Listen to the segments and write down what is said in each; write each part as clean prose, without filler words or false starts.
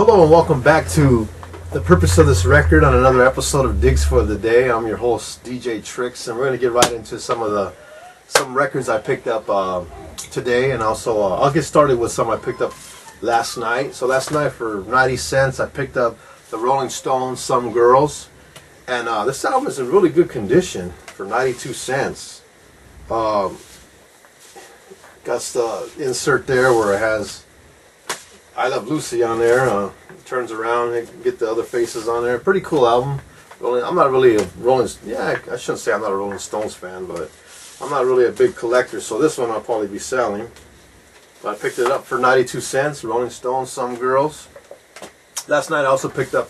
Hello and welcome back to the purpose of this record on another episode of Digs for the Day. I'm your host DJ Tricks, and we're going to get right into some records I picked up today, and also I'll get started with some I picked up last night. So last night for 90 cents I picked up the Rolling Stones Some Girls, and this album is in really good condition for 92 cents. Got the insert there where it has I Love Lucy on there. Turns around and get the other faces on there. Pretty cool album. I'm not really a Rolling. Yeah, I shouldn't say I'm not a Rolling Stones fan, but I'm not really a big collector. So this one I'll probably be selling. But I picked it up for 92 cents. Rolling Stones, Some Girls. Last night I also picked up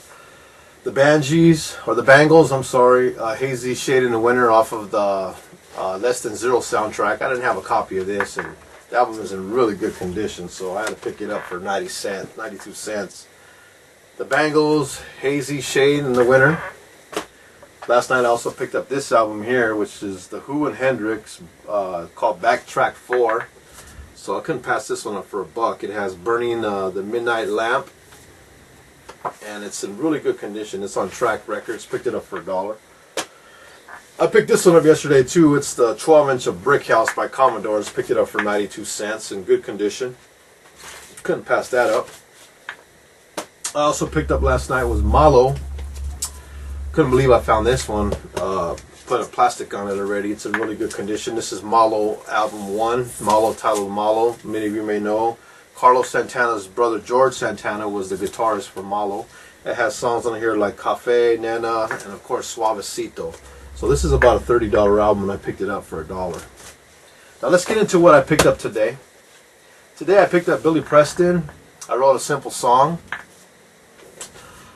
the Bangles. I'm sorry, Hazy Shade in the Winter off of the Less Than Zero soundtrack. I didn't have a copy of this, and the album is in really good condition, so I had to pick it up for 92 cents. The Bangles, Hazy Shade in the Winter. Last night I also picked up this album here, which is the Who and Hendrix, called Backtrack 4. So I couldn't pass this one up for $1. It has Burning the Midnight Lamp, and it's in really good condition. It's on Track Records. Picked it up for $1. I picked this one up yesterday too. It's the 12-inch of Brick House by Commodores. Picked it up for 92 cents in good condition. Couldn't pass that up. I also picked up last night was Malo. Couldn't believe I found this one. Put a plastic on it already. It's in really good condition. This is Malo album 1. Malo, titled Malo. Many of you may know Carlos Santana's brother George Santana was the guitarist for Malo. It has songs on here like Cafe, Nena, and of course Suavecito. So this is about a $30 album, and I picked it up for $1. Now let's get into what I picked up today. Today I picked up Billy Preston. I wrote a simple song.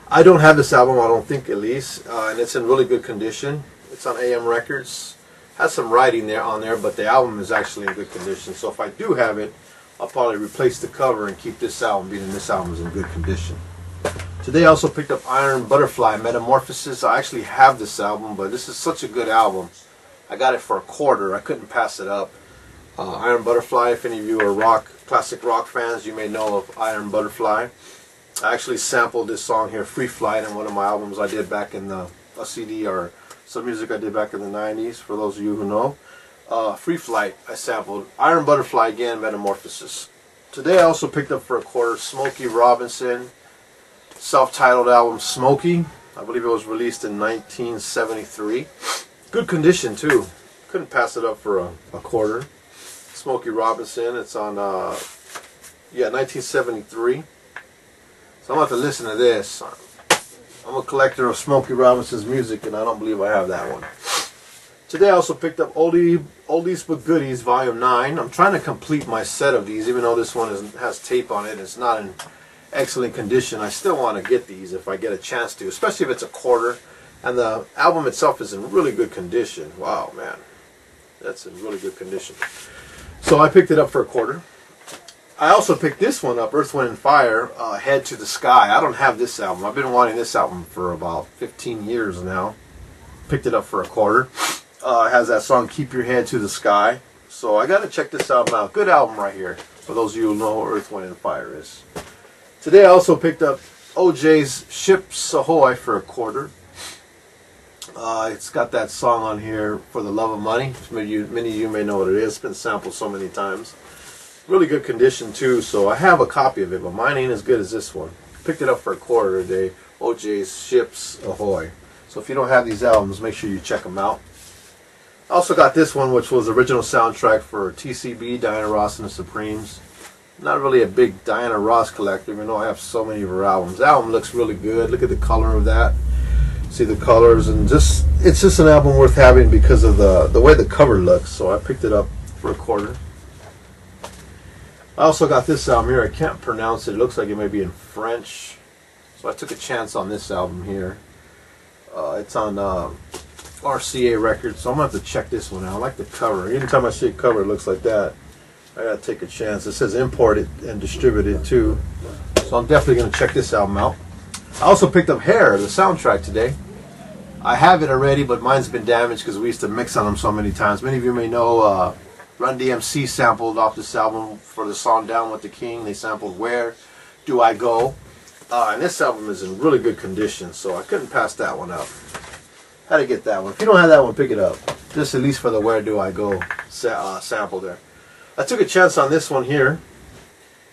I don't have this album, I don't think, at least, and it's in really good condition. It's on AM Records. Has some writing there on there, but the album is actually in good condition. So if I do have it, I'll probably replace the cover and keep this album, being this album is in good condition. Today I also picked up Iron Butterfly Metamorphosis. I actually have this album, but this is such a good album. I got it for $0.25. I couldn't pass it up. Iron Butterfly, if any of you are classic rock fans, you may know of Iron Butterfly. I actually sampled this song here, Free Flight, in one of my albums I did back in a CD or some music I did back in the 90s, for those of you who know. Free Flight, I sampled. Iron Butterfly again, Metamorphosis. Today I also picked up for $0.25 Smokey Robinson, self-titled album Smokey. I believe it was released in 1973. Good condition too. Couldn't pass it up for $0.25. Smokey Robinson. It's on 1973. So I'm going to have to listen to this. I'm a collector of Smokey Robinson's music, and I don't believe I have that one. Today I also picked up Oldies But Goodies Volume 9. I'm trying to complete my set of these, even though this one has tape on it. It's not in excellent condition. I still want to get these if I get a chance to, especially if it's $0.25. And the album itself is in really good condition. Wow, man. That's in really good condition. So I picked it up for $0.25. I also picked this one up, Earth, Wind & Fire, Head to the Sky. I don't have this album. I've been wanting this album for about 15 years now. Picked it up for $0.25. It has that song, Keep Your Head to the Sky. So I got to check this album out. Good album right here, for those of you who know what Earth, Wind & Fire is. Today I also picked up Ojays Ships Ahoy for $0.25. It's got that song on here, For the Love of Money. Many of you may know what it is. It's been sampled so many times. Really good condition too, so I have a copy of it, but mine ain't as good as this one. Picked it up for $0.25 today. Ojays Ships Ahoy. So if you don't have these albums, make sure you check them out. I also got this one, which was the original soundtrack for TCB, Diana Ross and the Supremes. Not really a big Diana Ross collector, even though I have so many of her albums. The album looks really good. Look at the color of that. See the colors, and it's just an album worth having because of the way the cover looks. So I picked it up for $0.25. I also got this album here. I can't pronounce it. It looks like it may be in French. So I took a chance on this album here. It's on RCA Records, so I'm going to have to check this one out. I like the cover. Anytime I see a cover it looks like that, I got to take a chance. It says imported and distributed too. So I'm definitely going to check this album out. I also picked up Hair, the soundtrack, today. I have it already, but mine's been damaged because we used to mix on them so many times. Many of you may know Run DMC sampled off this album for the song Down with the King. They sampled Where Do I Go? And this album is in really good condition, so I couldn't pass that one up. Had to get that one. If you don't have that one, pick it up. Just at least for the Where Do I Go sample there. I took a chance on this one here.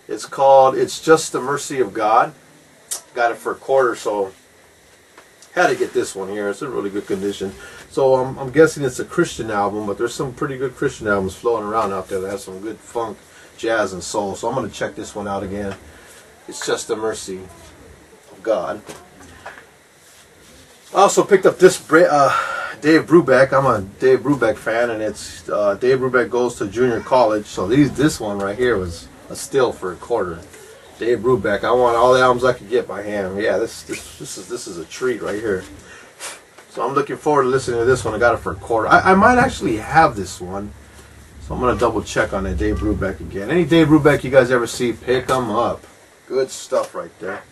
It's called It's Just the Mercy of God. Got it for $1, so had to get this one here. It's in really good condition. So I'm guessing it's a Christian album, but there's some pretty good Christian albums floating around out there that have some good funk, jazz, and soul. So I'm going to check this one out again. It's Just the Mercy of God. I also picked up this Dave Brubeck. I'm a Dave Brubeck fan, and it's Dave Brubeck Goes to Junior College. So this one right here was a steal for $1. Dave Brubeck. I want all the albums I could get by him. Yeah, this is a treat right here. So I'm looking forward to listening to this one. I got it for $1. I might actually have this one, so I'm gonna double check on that Dave Brubeck again. Any Dave Brubeck you guys ever see, pick them up. Good stuff right there.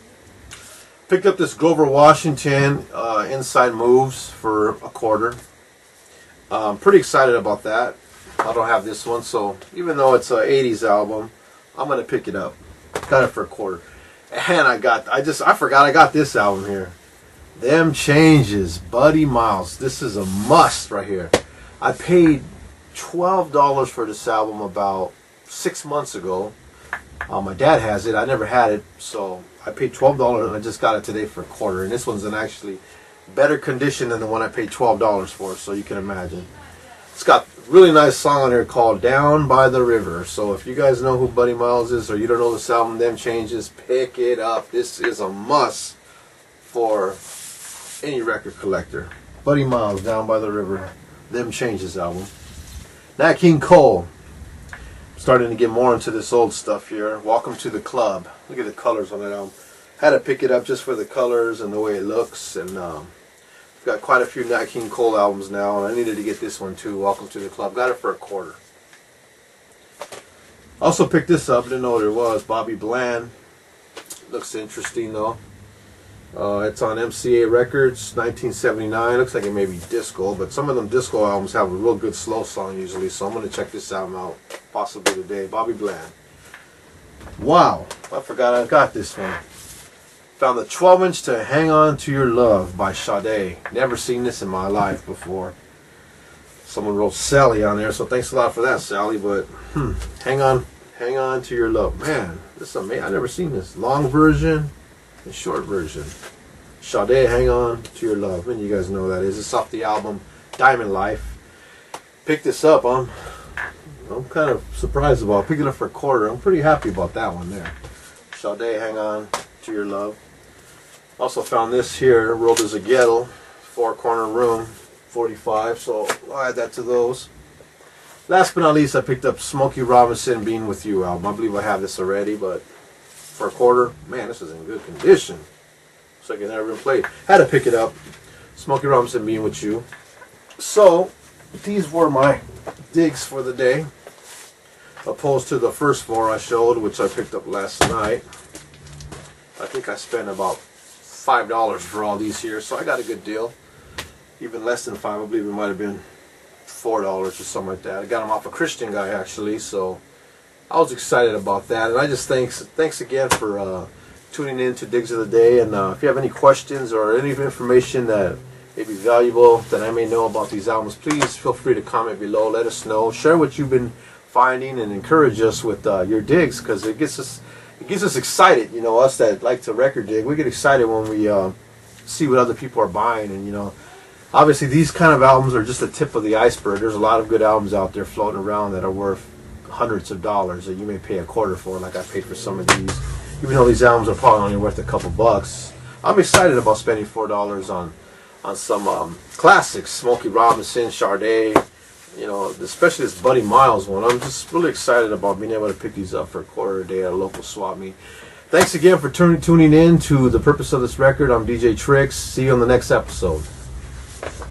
Picked up this Grover Washington Inside Moves for $1. I'm pretty excited about that. I don't have this one, so even though it's an 80s album, I'm gonna pick it up. Got it for $1. And I forgot I got this album here. Them Changes, Buddy Miles. This is a must right here. I paid $12 for this album about 6 months ago. My dad has it. I never had it, so I paid $12 and I just got it today for $1. And this one's in actually better condition than the one I paid $12 for, so you can imagine. It's got a really nice song on here called Down by the River. So if you guys know who Buddy Miles is, or you don't know this album, Them Changes, pick it up. This is a must for any record collector. Buddy Miles, Down by the River, Them Changes album. Nat King Cole. Starting to get more into this old stuff here. Welcome to the Club. Look at the colors on that album. Had to pick it up just for the colors and the way it looks. And I've got quite a few Nat King Cole albums now, and I needed to get this one too. Welcome to the Club. Got it for $1. Also picked this up. Didn't know what it was. Bobby Bland. Looks interesting though. It's on MCA Records, 1979. Looks like it may be disco, but some of them disco albums have a real good slow song usually, so I'm going to check this album out possibly today. Bobby Bland. Wow, I forgot I got this one. Found the 12-inch to Hang On to Your Love by Sade. Never seen this in my life before. Someone wrote Sally on there, so thanks a lot for that, Sally, but Hang On to Your Love. Man, this is amazing. I've never seen this. Long version. The short version. Sade, Hang On to Your Love. And you guys know what that is. It's off the album Diamond Life. Picked this up. I'm kind of surprised about it. Picked it up for $1. I'm pretty happy about that one there. Sade, Hang On to Your Love. Also found this here, Rolled as a Ghetto, 4-corner room, 45. So I'll add that to those. Last but not least, I picked up Smokey Robinson Being With You album. I believe I have this already, but for $1, man, this is in good condition. Looks like it never been played. Had to pick it up. Smokey Robinson Being With You. So these were my digs for the day, opposed to the first 4 I showed, which I picked up last night. I think I spent about $5 for all these here, so I got a good deal. Even less than 5. I believe it might have been $4 or something like that. I got them off a Christian guy actually, so I was excited about that. And I just thanks again for tuning in to Digs of the Day. And if you have any questions or any information that may be valuable that I may know about these albums, please feel free to comment below. Let us know. Share what you've been finding and encourage us with your digs, because it gets us excited. You know, us that like to record dig, we get excited when we see what other people are buying. And you know, obviously these kind of albums are just the tip of the iceberg. There's a lot of good albums out there floating around that are worth hundreds of dollars that you may pay $1 for, like I paid for some of these. Even though these albums are probably only worth a couple bucks, I'm excited about spending $4 on some classics. Smokey Robinson, Sade, you know, especially this Buddy Miles one. I'm just really excited about being able to pick these up for $1 a day at a local swap meet. Thanks again for tuning in to The Purpose of This Record. I'm DJ Tricks. See you on the next episode.